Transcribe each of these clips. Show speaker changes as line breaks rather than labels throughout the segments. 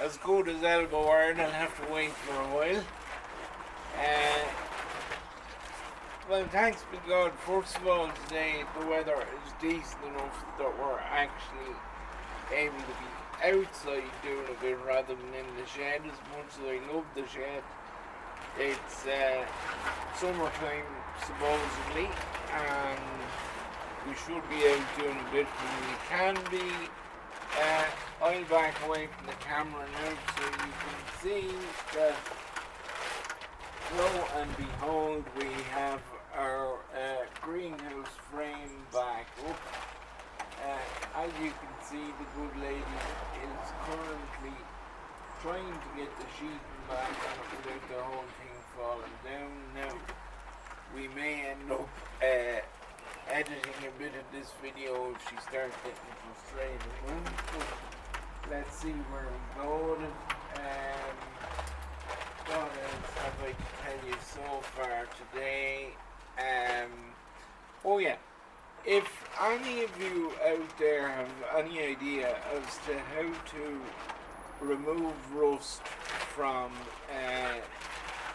as good as elbow iron. I'll have to wait for a while. Well, thanks be God, first of all, today the weather is decent enough that we're actually able to be outside doing a bit rather than in the shed. As much as I love the shed, it's summertime supposedly, and we should be out doing a bit when we can be. I'll back away from the camera now so you can see that, lo and behold, we have our greenhouse frame back up. As you can see, the good lady is currently trying to get the sheeting back on it without the whole thing falling down. Now, we may end up editing a bit of this video if she starts getting frustrated. But let's see where we go with it. What else have I to tell you so far today? Oh yeah, if any of you out there have any idea as to how to remove rust from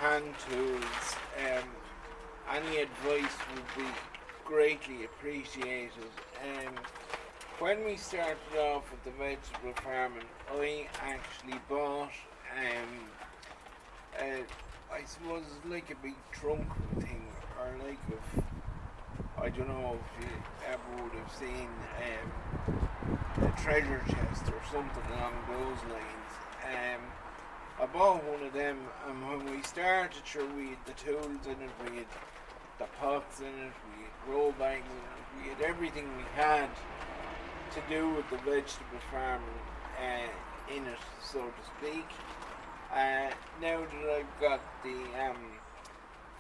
hand tools, any advice would be greatly appreciated. When we started off with the vegetable farming, I actually bought I suppose it's like a big trunk thing, or like I don't know if you ever would have seen a treasure chest or something along those lines. I bought one of them, and when we started, sure, we had the tools in it, we had the pots in it, we had grow bags in it, we had everything we had to do with the vegetable farming in it, so to speak. Now that I've got the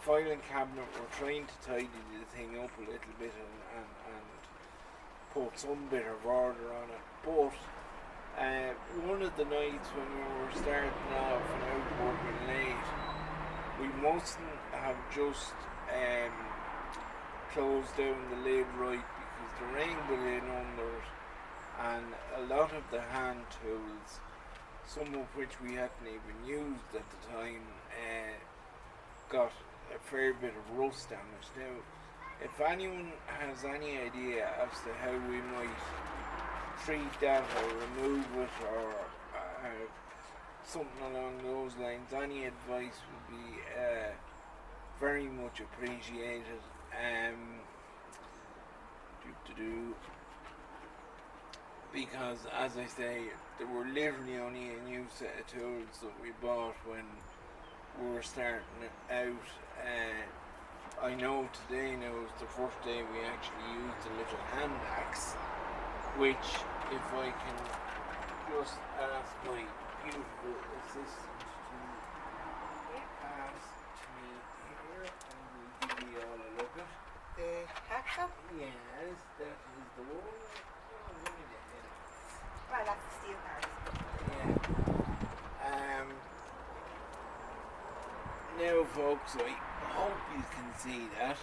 filing cabinet, we're trying to tidy the thing up a little bit and put some bit of order on it. But one of the nights when we were starting off and out working late, we mustn't have just closed down the lid right, because the rain got in under it, and a lot of the hand tools, some of which we hadn't even used at the time, got a fair bit of rust damage. Now, if anyone has any idea as to how we might treat that or remove it or something along those lines, any advice would be very much appreciated. Because, as I say, there were literally only a new set of tools that we bought when we were starting out. I know today now is the first day we actually used a little hand axe, which, if I can just ask my beautiful assistant to pass to me here, and we'll give you all a look at.
The hacksaw?
Yes, that is the one.
Right, that's the steel part.
Yeah. Now, folks, I hope you can see that.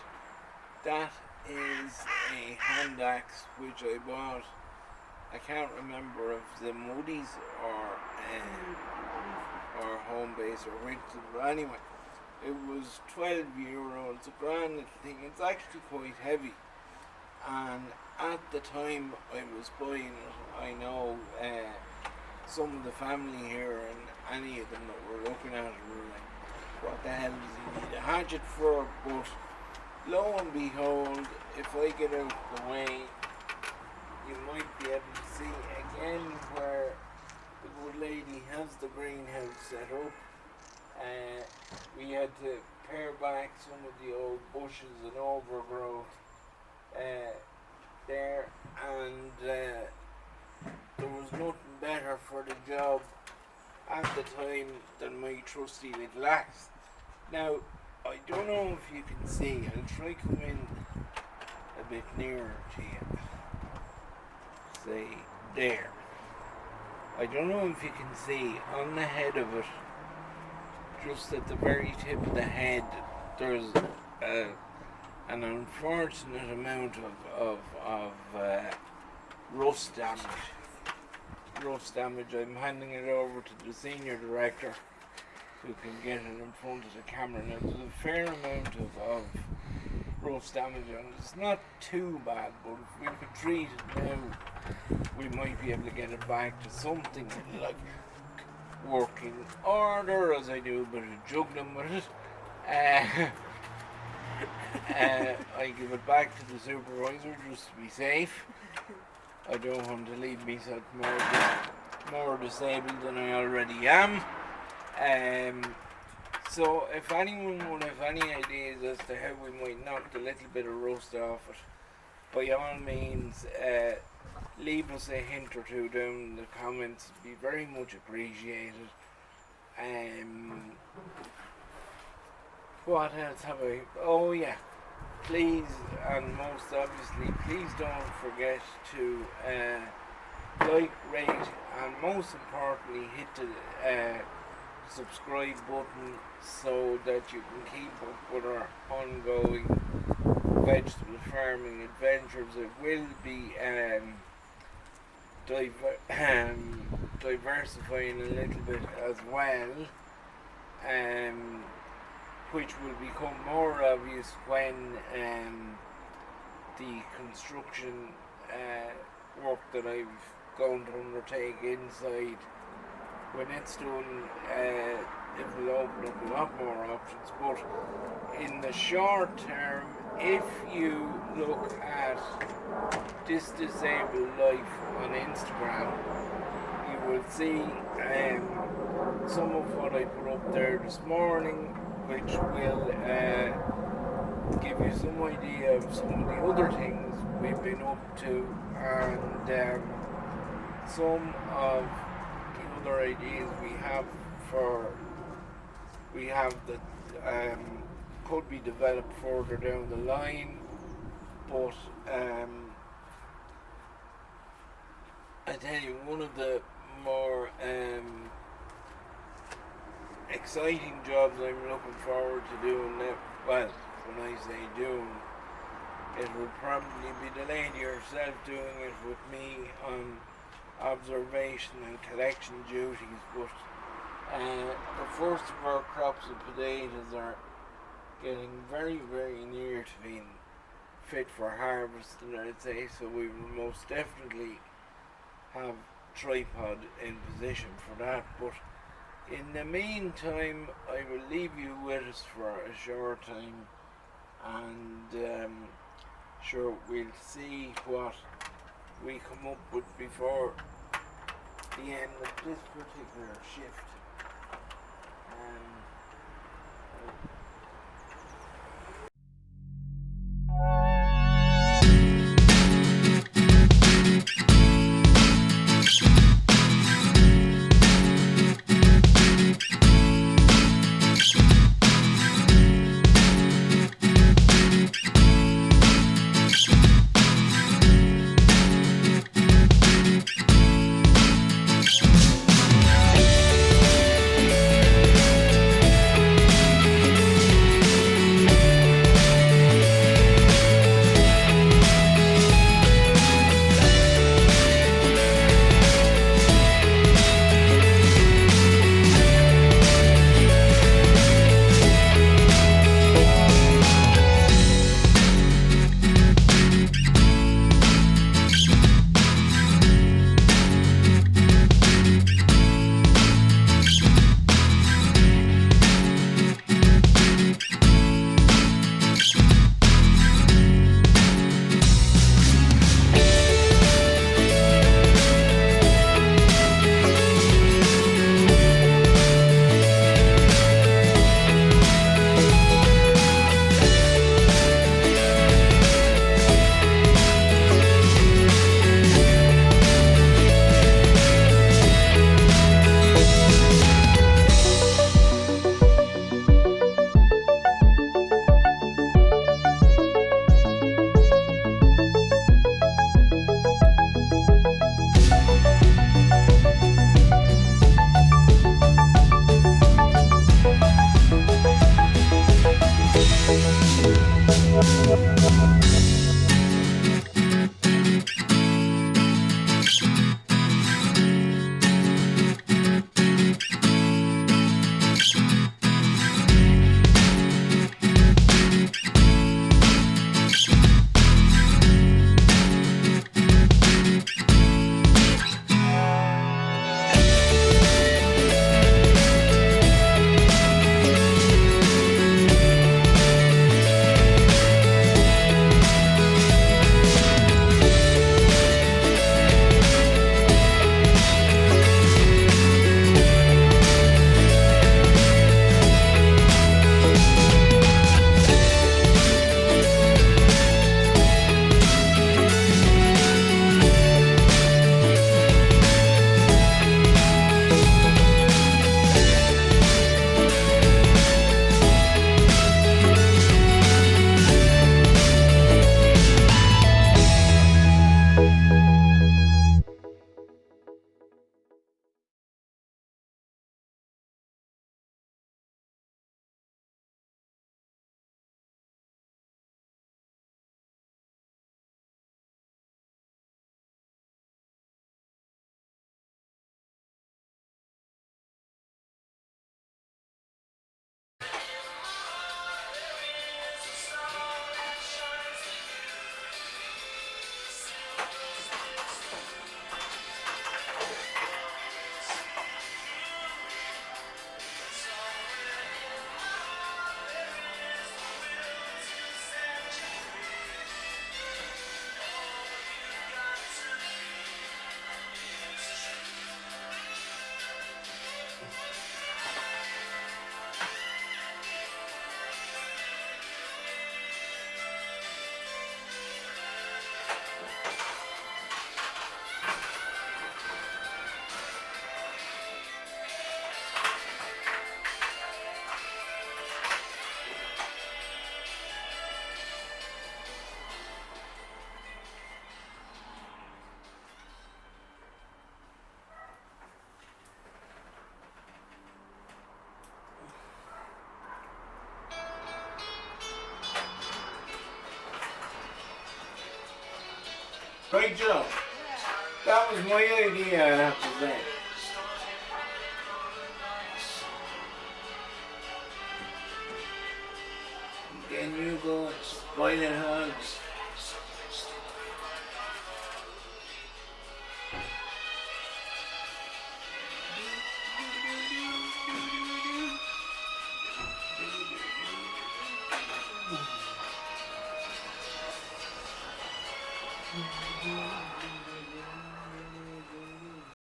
That is a hand axe which I bought. I can't remember if the Moody's or Home Base or Winston, but anyway, it was €12. It's a grand little thing. It's actually quite heavy, and at the time I was buying it, I know some of the family here and any of them that were looking at it were like, what the hell does he need a hatchet for? But lo and behold, if I get out of the way, you might be able to see again where the good lady has the greenhouse set up. We had to pare back some of the old bushes and overgrowth there, and there was nothing better for the job at the time than my trusty little axe. Now, I don't know if you can see, I'll try come in a bit nearer to you. Say, there. I don't know if you can see on the head of it, just at the very tip of the head, there's an unfortunate amount of rust damage. rust damage, I'm handing it over to the senior director who can get it in front of the camera. Now there's a fair amount of rust damage on it. It's not too bad, but if we could treat it now, we might be able to get it back to something like working order, as I do a bit of juggling with it. I give it back to the supervisor just to be safe. I don't want to leave myself more disabled than I already am. So if anyone would have any ideas as to how we might knock the little bit of rust off it, by all means leave us a hint or two down in the comments. It'd be very much appreciated. What else have I? Oh yeah, please, and most obviously, please don't forget to like, rate, and most importantly hit the subscribe button so that you can keep up with our ongoing vegetable farming adventures. It will be diversifying a little bit as well, which will become more obvious when the construction work that I've going to undertake inside, when it's done, it will open up a lot more options. But in the short term, if you look at This Disabled Life on Instagram, you will see some of what I put up there this morning, which will give you some idea of some of the other things we've been up to, and some of the other ideas we have that could be developed further down the line. But I tell you, one of the more exciting jobs I'm looking forward to doing now, well, when I say doing, it will probably be the lady herself doing it with me on observation and collection duties. But the first of our crops of potatoes are getting very, very near to being fit for harvesting, I'd say, so we will most definitely have tripod in position for that. But in the meantime, I will leave you with us for a short time, and sure, we'll see what we come up with before the end of this particular shift. Right, Joe? That was my idea, I have to say. Then you go Boylan hugs.